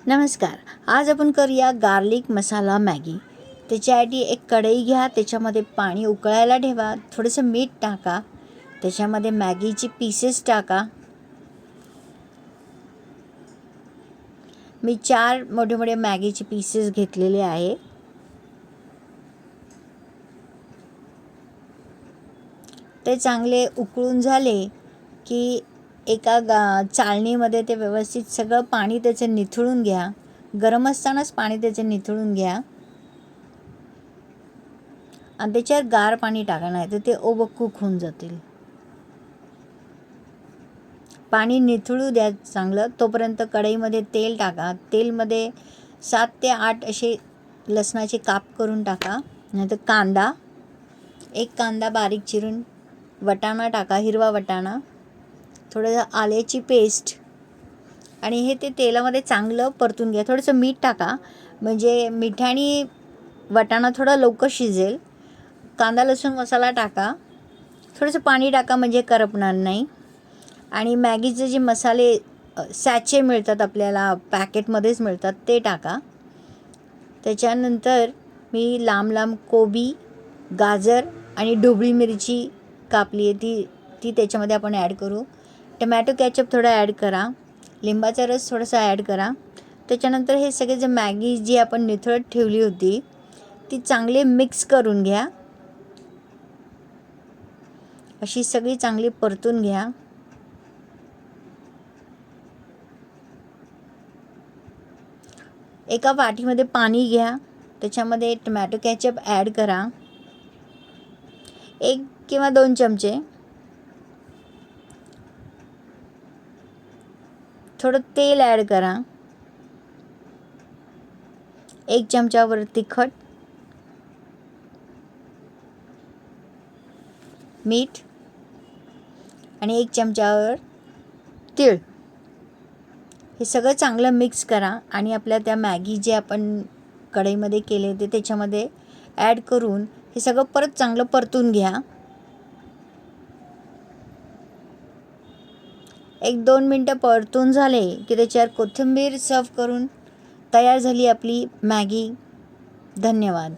नमस्कार. आज आपण करूया गार्लिक मसाला मॅगी. त्याच्यासाठी एक कढई घ्या, त्याच्यामध्ये पाणी उकळायला ठेवा, थोडंसं मीठ टाका, त्याच्यामध्ये मॅगीची पीसेस टाका. मी 4 मोठे मोठे मॅगीचे पीसेस घेतलेले आहे. ते चांगले उकळून झाले की एका चाळणीमध्ये ते व्यवस्थित सगळं पाणी त्याचं निथळून घ्या. गरम असतानाच पाणी त्याचं निथळून घ्या आणि त्याच्यात गार पाणी टाका, नाही तर ते ओव्हरकुक होऊन जातील. पाणी निथळू द्या चांगलं. तोपर्यंत कढईमध्ये तेल टाका. तेलमध्ये 7 ते 8 असे लसणाचे काप करून टाका. नंतर कांदा, एक कांदा बारीक चिरून, वटाणा टाका, हिरवा वटाणा, थोडंसं आल्याची पेस्ट आणि हे ते तेलामध्ये चांगलं परतून घ्या. थोडंसं मीठ टाका, म्हणजे मिठाने वटाणा थोडा लवकर शिजेल. कांदा लसूण मसाला टाका, थोडंसं पाणी टाका म्हणजे करपणार नाही. आणि मॅगीचे जे मसाले सॅचे मिळतात आपल्याला, पॅकेटमध्येच मिळतात, ते टाका. त्याच्यानंतर मी लांब लांब कोबी, गाजर आणि ढोबळी मिरची कापली आहे, ती त्याच्यामध्ये आपण ॲड करू. टमॅटो कॅचअप थोडा ॲड करा. लिंबाचा रस थोडासा ॲड करा. त्याच्यानंतर हे सगळे जे मॅगी जी आपण निथळत ठेवली होती ती चांगले मिक्स करून घ्या. अशी सगळी चांगली परतून घ्या. एका वाटीमध्ये पाणी घ्या, त्याच्यामध्ये टमॅटो कॅचअप ॲड करा, 1 किंवा 2 चमचे. थोडं तेल ॲड करा, 1 चमचावर तिखट, मीठ आणि 1 चमचावर तीळ. हे सगळं चांगलं मिक्स करा आणि आपल्या त्या मॅगी जे आपण कढईमध्ये केले होते त्याच्यामध्ये ॲड करून हे सगळं परत चांगलं परतून घ्या. 1-2 मिनटं परतून झाले की त्याच्यावर कोथिंबीर सर्व करून तयार झाली आपली मॅगी. धन्यवाद.